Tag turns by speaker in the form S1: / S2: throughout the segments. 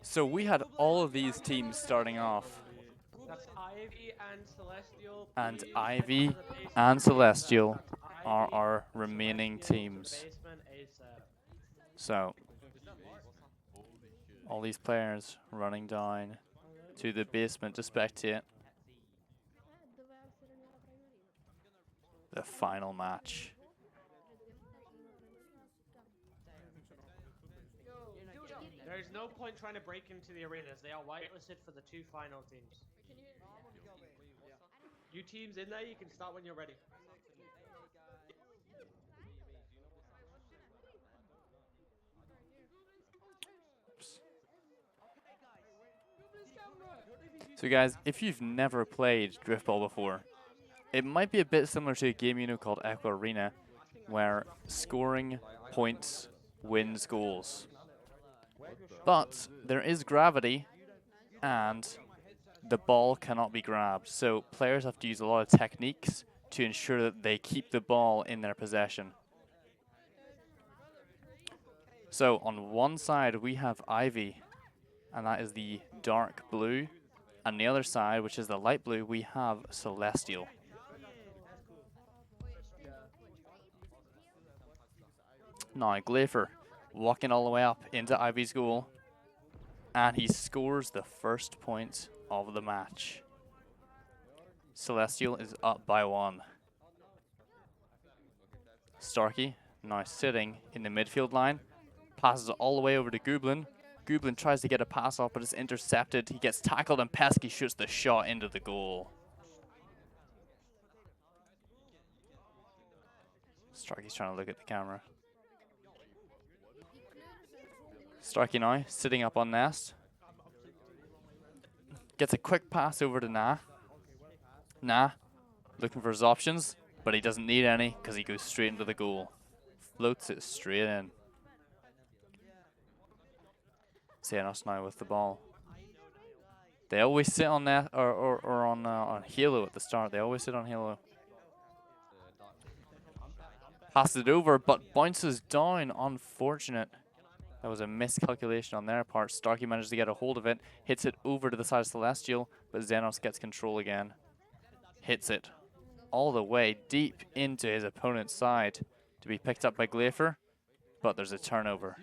S1: So we had all of these teams starting off,
S2: That's Ivy and Celestial.
S1: and
S2: Please
S1: Ivy
S2: enter the basement
S1: and
S2: ASAP.
S1: Celestial
S2: That's
S1: are
S2: Ivy
S1: our
S2: and
S1: remaining
S2: Celestial to the
S1: teams.
S2: basement ASAP.
S1: So all these players running down to the basement to spectate the final match.
S2: There's no point trying to break into the arenas. They are whitelisted for the two final teams. You teams in there, you can start when you're ready.
S1: So guys, if you've never played Driftball before, it might be a bit similar to a game you know called Echo Arena, where scoring points wins goals. But there is gravity, and the ball cannot be grabbed. So players have to use a lot of techniques to ensure that they keep the ball in their possession. So on one side we have Ivy, and that is the dark blue. On the other side, which is the light blue, we have Celestial. Now Glafer walking all the way up into Ivy's goal, and he scores the first point of the match. Celestial is up by 1. Starkey now sitting in the midfield line, passes it all the way over to Gooblin. Gooblin tries to get a pass off, but it's intercepted. He gets tackled, and Pesky shoots the shot into the goal. Starkey's trying to look at the camera. Starkey now sitting up on nest. Gets a quick pass over to Nah. Nah, looking for his options, but he doesn't need any because he goes straight into the goal. Floats it straight in. Xenos now with the ball. They always sit on that or on Halo at the start. They always sit on Halo. Passes it over, but bounces down. Unfortunate. That was a miscalculation on their part. Starkey manages to get a hold of it. Hits it over to the side of Celestial, but Xenos gets control again. Hits it all the way deep into his opponent's side to be picked up by Glafer, but there's a turnover.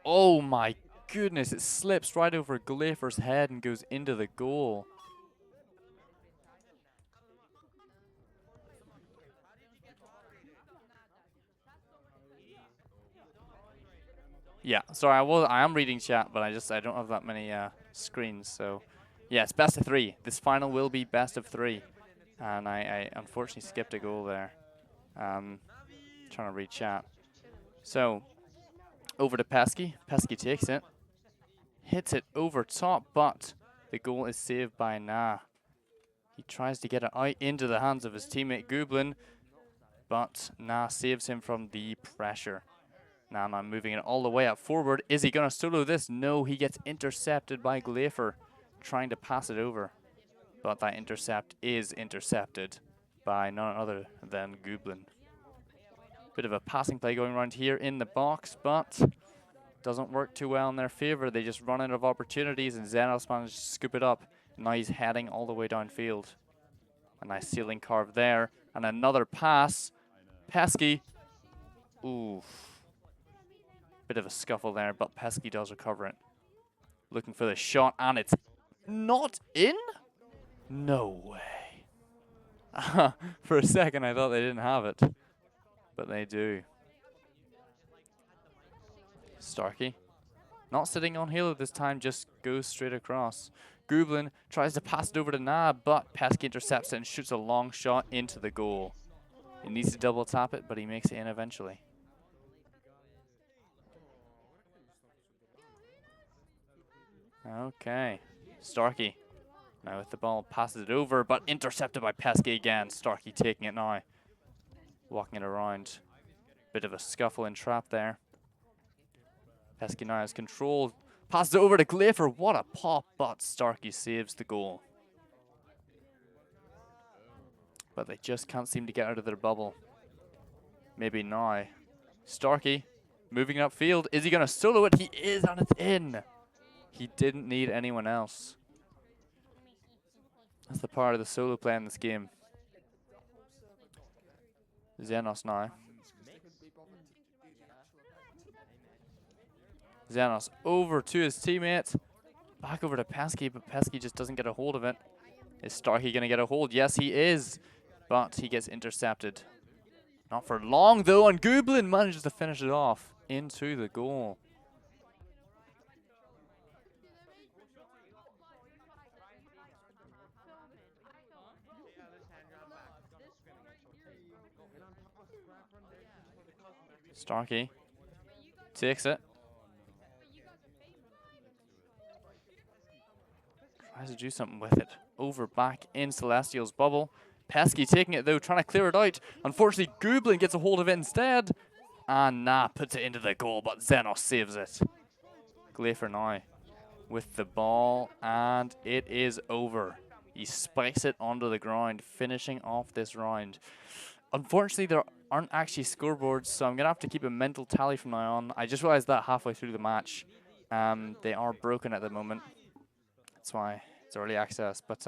S1: Oh my goodness, it slips right over Glafer's head and goes into the goal. Yeah, sorry, I am reading chat, but I don't have that many screens, so yeah, it's best of 3. This final will be best of 3, and I unfortunately skipped a goal there. Trying to read chat. So over to Pesky. Pesky takes it, hits it over top, but the goal is saved by Nah. He tries to get it out into the hands of his teammate Gooblin, but Nah saves him from the pressure. Now I'm moving it all the way up forward. Is he going to solo this? No, he gets intercepted by Glafer, trying to pass it over. But that intercept is intercepted by none other than Gooblin. Bit of a passing play going around here in the box, but doesn't work too well in their favor. They just run out of opportunities, and Xenos manages to scoop it up. Now he's heading all the way downfield. A nice ceiling carve there, and another pass. Pesky. Oof. Bit of a scuffle there, but Pesky does recover it. Looking for the shot, and it's not in? No way. For a second, I thought they didn't have it, but they do. Starkey, not sitting on Halo this time, just goes straight across. Gooblin tries to pass it over to Nah, but Pesky intercepts it and shoots a long shot into the goal. He needs to double tap it, but he makes it in eventually. Okay, Starkey now with the ball, passes it over, but intercepted by Pesky again. Starkey taking it now, walking it around. Bit of a scuffle and trap there. Pesky now has control, passes it over to Glafer. What a pop, but Starkey saves the goal. But they just can't seem to get out of their bubble. Maybe now. Starkey moving upfield. Is he going to solo it? He is, and it's in. He didn't need anyone else. That's the part of the solo play in this game. Xenos now. Xenos over to his teammate. Back over to Pesky, but Pesky just doesn't get a hold of it. Is Starkey going to get a hold? Yes, he is. But he gets intercepted. Not for long, though, and Goblin manages to finish it off into the goal. Starkey takes it. Tries to do something with it. Over back in Celestial's bubble. Pesky taking it though, trying to clear it out. Unfortunately, Goblin gets a hold of it instead. And puts it into the goal, but Xenos saves it. Glafer now with the ball, and it is over. He spikes it onto the ground, finishing off this round. Unfortunately, there aren't actually scoreboards, so I'm going to have to keep a mental tally from now on. I just realized that halfway through the match. They are broken at the moment. That's why it's early access. But,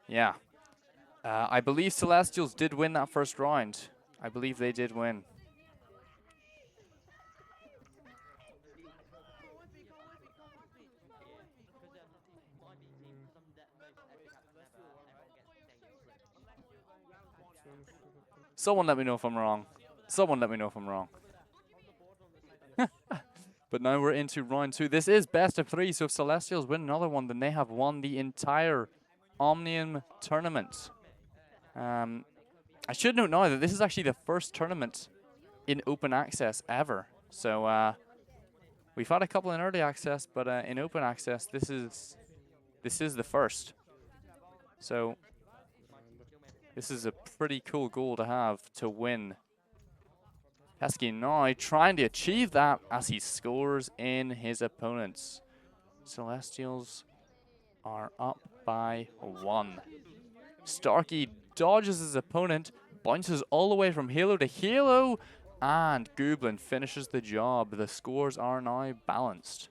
S1: yeah. I believe Celestials did win that first round. I believe they did win. Someone let me know if I'm wrong. Someone let me know if I'm wrong. But now we're into round 2. This is best of 3, so if Celestials win another one, then they have won the entire OMNIUM tournament. I should note now that this is actually the first tournament in open access ever. So we've had a couple in early access, but in open access, this is the first. So this is a pretty cool goal to have to win. Pesky now trying to achieve that as he scores in his opponents. Celestials are up by 1. Starkey dodges his opponent, bounces all the way from Halo to Halo, and Goblin finishes the job. The scores are now balanced.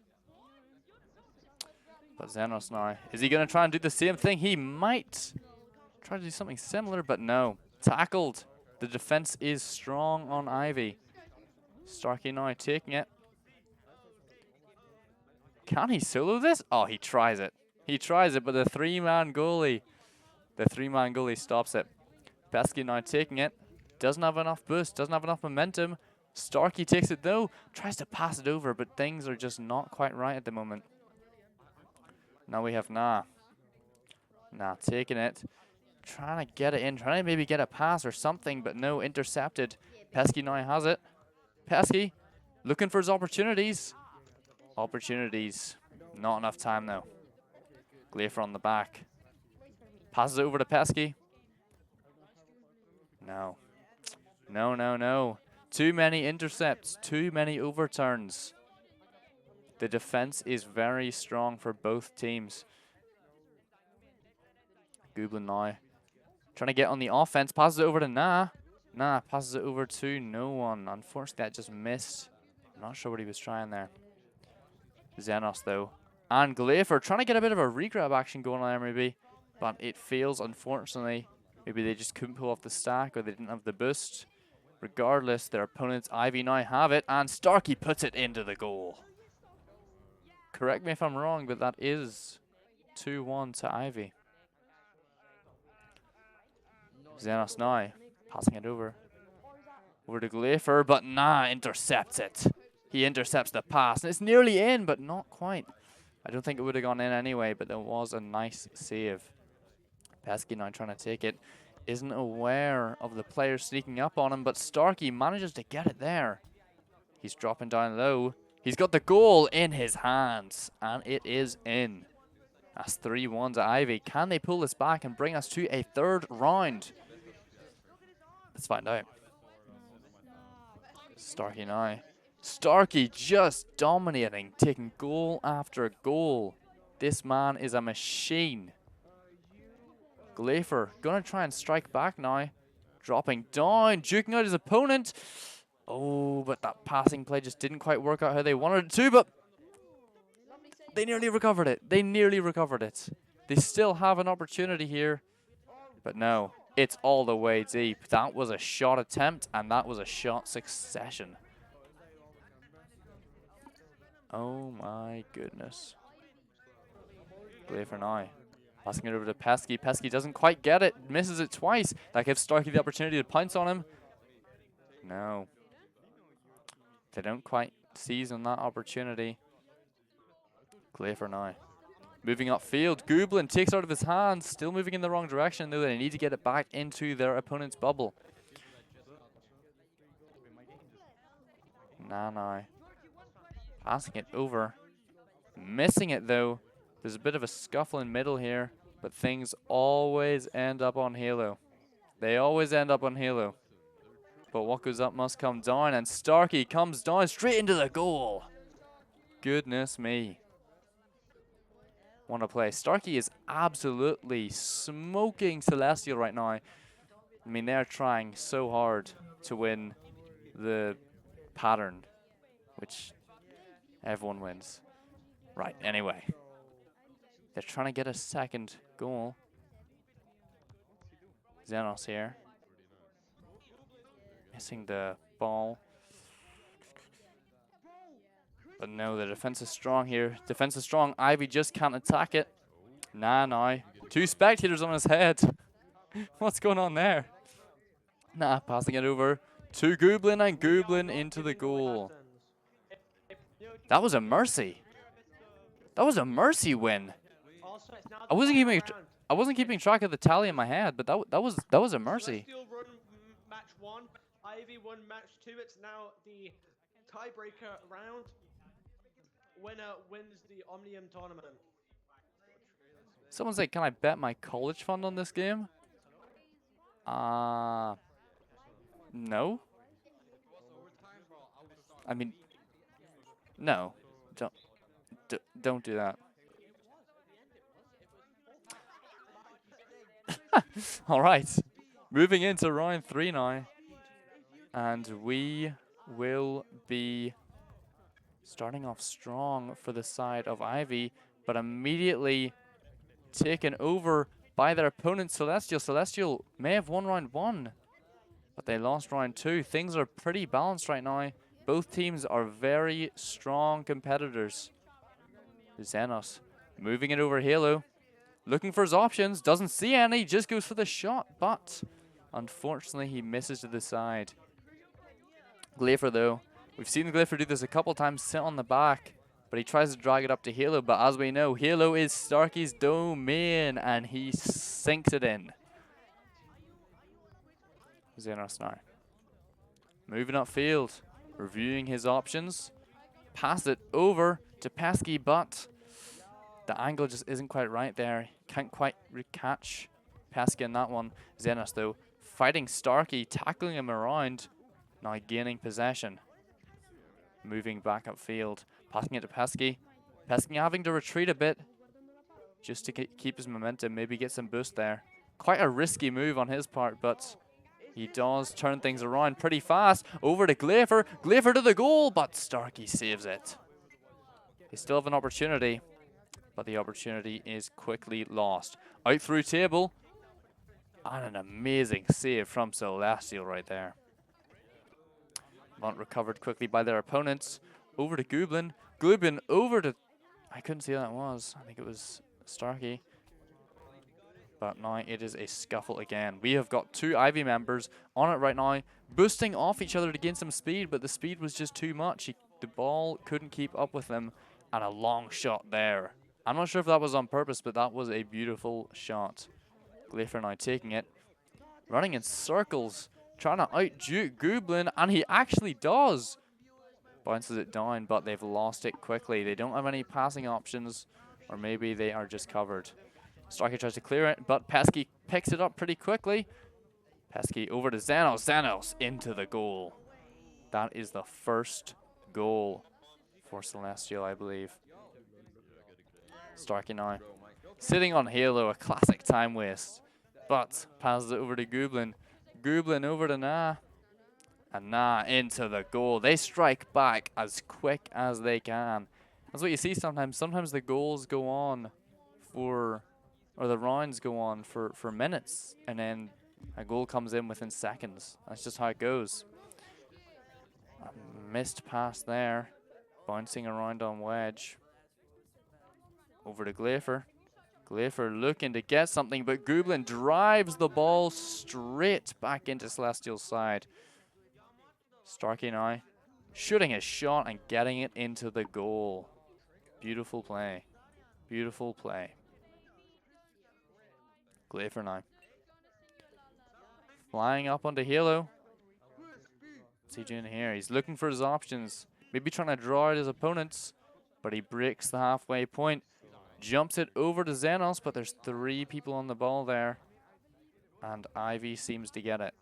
S1: But Xenos now, is he going to try and do the same thing? He might try to do something similar, but no. Tackled. The defense is strong on Ivy. Starkey now taking it. Can he solo this? Oh, he tries it. He tries it, but the three-man goalie stops it. Pesky now taking it. Doesn't have enough boost, doesn't have enough momentum. Starkey takes it though, tries to pass it over, but things are just not quite right at the moment. Now we have Nah taking it. Trying to get it in, trying to maybe get a pass or something, but no, intercepted. Pesky now has it. Pesky looking for his opportunities. Not enough time though. Glafer on the back. Passes it over to Pesky. No. Too many intercepts, too many overturns. The defense is very strong for both teams. Goblin now trying to get on the offense. Passes it over to Nah. Nah passes it over to no one. Unfortunately, that just missed. I'm not sure what he was trying there. Xenos, though. And Glafer trying to get a bit of a regrab action going on there, maybe. But it fails, unfortunately. Maybe they just couldn't pull off the stack or they didn't have the boost. Regardless, their opponents, Ivy, now have it. And Starkey puts it into the goal. Correct me if I'm wrong, but that is 2-1 to Ivy. Xenos now passing it over to Glafer, but Nah intercepts it. He intercepts the pass, and it's nearly in, but not quite. I don't think it would have gone in anyway, but there was a nice save. Pesky now trying to take it. Isn't aware of the player sneaking up on him, but Starkey manages to get it there. He's dropping down low. He's got the goal in his hands, and it is in. That's 3-1 to Ivy. Can they pull this back and bring us to a third round? Let's find out. Starkey now. Starkey just dominating, taking goal after goal. This man is a machine. Glafer gonna try and strike back now. Dropping down, juking out his opponent. Oh, but that passing play just didn't quite work out how they wanted it to, but they nearly recovered it. They nearly recovered it. They still have an opportunity here, but no, it's all the way deep. That was a shot attempt, and that was a shot succession. Oh my goodness. Play for now. Passing it over to Pesky. Pesky doesn't quite get it. Misses it twice. That gives Starkey the opportunity to pounce on him. No. They don't quite seize on that opportunity. Play for now. Moving upfield. Gooblin takes it out of his hands. Still moving in the wrong direction, though. They need to get it back into their opponent's bubble. Nanai. Passing it over. Missing it, though. There's a bit of a scuffle in middle here, but things always end up on Halo. They always end up on Halo. But what goes up must come down, and Starkey comes down straight into the goal. Goodness me. Want to play. Starkey is absolutely smoking Celestial right now. I mean, they're trying so hard to win the pattern, which everyone wins. Right, anyway. They're trying to get a second goal. Xenos here. Missing the ball. But no, the defense is strong here. Defense is strong. Ivy just can't attack it. Nah. 2 spectators on his head. What's going on there? Nah, passing it over to Gooblin, and Gooblin into the goal. That was a mercy. That was a mercy win. I wasn't keeping track of the tally in my head, but that was a mercy.
S2: Celestial run match 1, Ivy won match 2. It's now the tiebreaker round. Winner wins the OMNIUM Tournament.
S1: Someone said, "Can I bet my college fund on this game?" No. I mean, no. Don't do that. All right, moving into round 3 now, and we will be starting off strong for the side of Ivy, but immediately taken over by their opponent Celestial. Celestial may have won round 1, but they lost round 2. Things are pretty balanced right now. Both teams are very strong competitors. Xenos moving it over Halo. Looking for his options, doesn't see any, just goes for the shot, but unfortunately he misses to the side. Glafer though, we've seen Glafer do this a couple times, sit on the back, but he tries to drag it up to Halo, but as we know, Halo is Starkey's domain, and he sinks it in. Xenos now. Moving upfield, reviewing his options, pass it over to Pesky, but the angle just isn't quite right there. Can't quite catch Pesky in that one. Xenos, though, fighting Starkey, tackling him around, now gaining possession. Moving back upfield, passing it to Pesky. Pesky having to retreat a bit just to keep his momentum, maybe get some boost there. Quite a risky move on his part, but he does turn things around pretty fast. Over to Glafer. Glafer to the goal, but Starkey saves it. They still have an opportunity, but the opportunity is quickly lost. Out through table, and an amazing save from Celestial right there. Not recovered quickly by their opponents. Over to Gooblin. Gooblin over to... I couldn't see who that was. I think it was Starkey. But now it is a scuffle again. We have got 2 Ivy members on it right now, boosting off each other to gain some speed, but the speed was just too much. The ball couldn't keep up with them, and a long shot there. I'm not sure if that was on purpose, but that was a beautiful shot. Glafer now taking it, running in circles, trying to out-juke Gooblin, and he actually does. Bounces it down, but they've lost it quickly. They don't have any passing options, or maybe they are just covered. Starkey tries to clear it, but Pesky picks it up pretty quickly. Pesky over to Xenos. Xenos into the goal. That is the first goal for Celestial, I believe. Starkey now sitting on Halo, a classic time waste, but passes it over to Gooblin. Gooblin over to Na. And Na into the goal. They strike back as quick as they can. That's what you see sometimes. Sometimes the goals go on for, or the rounds go on for minutes. And then a goal comes in within seconds. That's just how it goes. A missed pass there. Bouncing around on wedge. Over to Glafer. Glafer looking to get something, but Gooblin drives the ball straight back into Celestial's side. Starkey now shooting a shot and getting it into the goal. Beautiful play. Beautiful play. Glafer now. Flying up onto Halo. What's he doing here? He's looking for his options. Maybe trying to draw out his opponents, but he breaks the halfway point. Jumps it over to Xenos, but there's 3 people on the ball there. And Ivy seems to get it.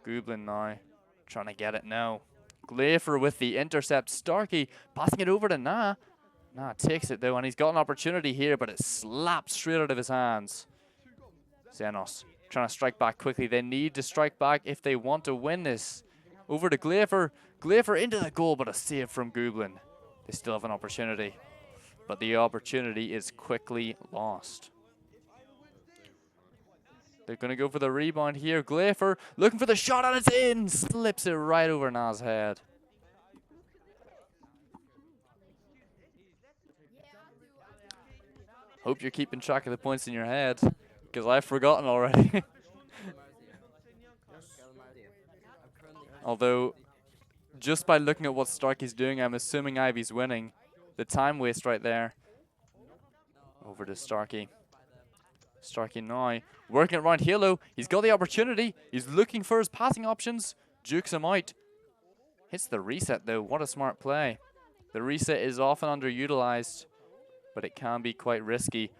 S1: Gooblin now trying to get it now. Glafer with the intercept. Starkey passing it over to Na. Na takes it though, and he's got an opportunity here, but it slaps straight out of his hands. Xenos trying to strike back quickly. They need to strike back if they want to win this. Over to Glafer. Glafer into the goal, but a save from Gooblin. They still have an opportunity, but the opportunity is quickly lost. They're going to go for the rebound here. Glafer looking for the shot, and it's in. Slips it right over Na's head. Hope you're keeping track of the points in your head, because I've forgotten already. Although, just by looking at what Starkey's doing, I'm assuming Ivy's winning. The time waste right there. Over to Starkey. Starkey now working around Halo. He's got the opportunity. He's looking for his passing options. Jukes him out. Hits the reset though. What a smart play. The reset is often underutilized, but it can be quite risky.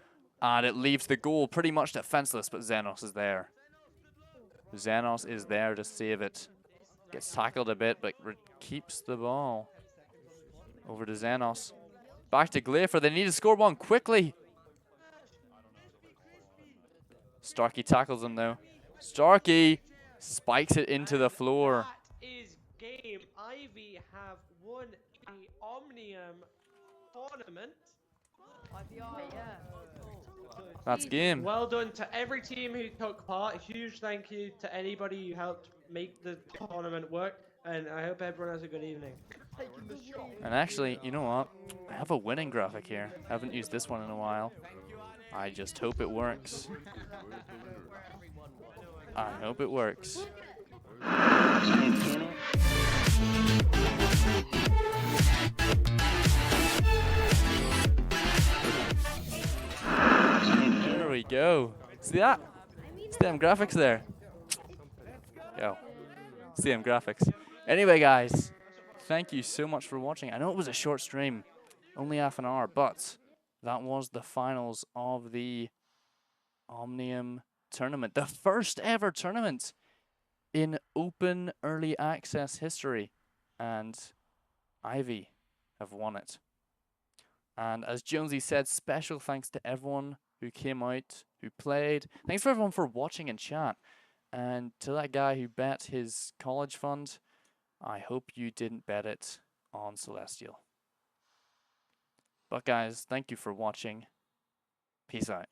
S1: And it leaves the goal pretty much defenseless, but Xenos is there. Xenos is there to save it. Gets tackled a bit, but keeps the ball. Over to Xenos. Back to Glafer. They need to score one quickly. Starkey tackles him though. Starkey spikes it into the floor.
S2: That is game. Ivy have won the OMNIUM Tournament.
S1: That's game.
S2: Well done to every team who took part. A huge thank you to anybody who helped make the tournament work. And I hope everyone has a good evening.
S1: And actually, you know what? I have a winning graphic here. I haven't used this one in a while. I just hope it works. I hope it works. There we go. See that? See them graphics there? Yo. See them graphics. Anyway, guys, thank you so much for watching. I know it was a short stream, only half an hour, but that was the finals of the OMNIUM Tournament. The first ever tournament in open early access history. And Ivy have won it. And as Jonesy said, special thanks to everyone who came out, who played. Thanks for everyone for watching and chat. And to that guy who bet his college fund, I hope you didn't bet it on Celestial. But guys, thank you for watching. Peace out.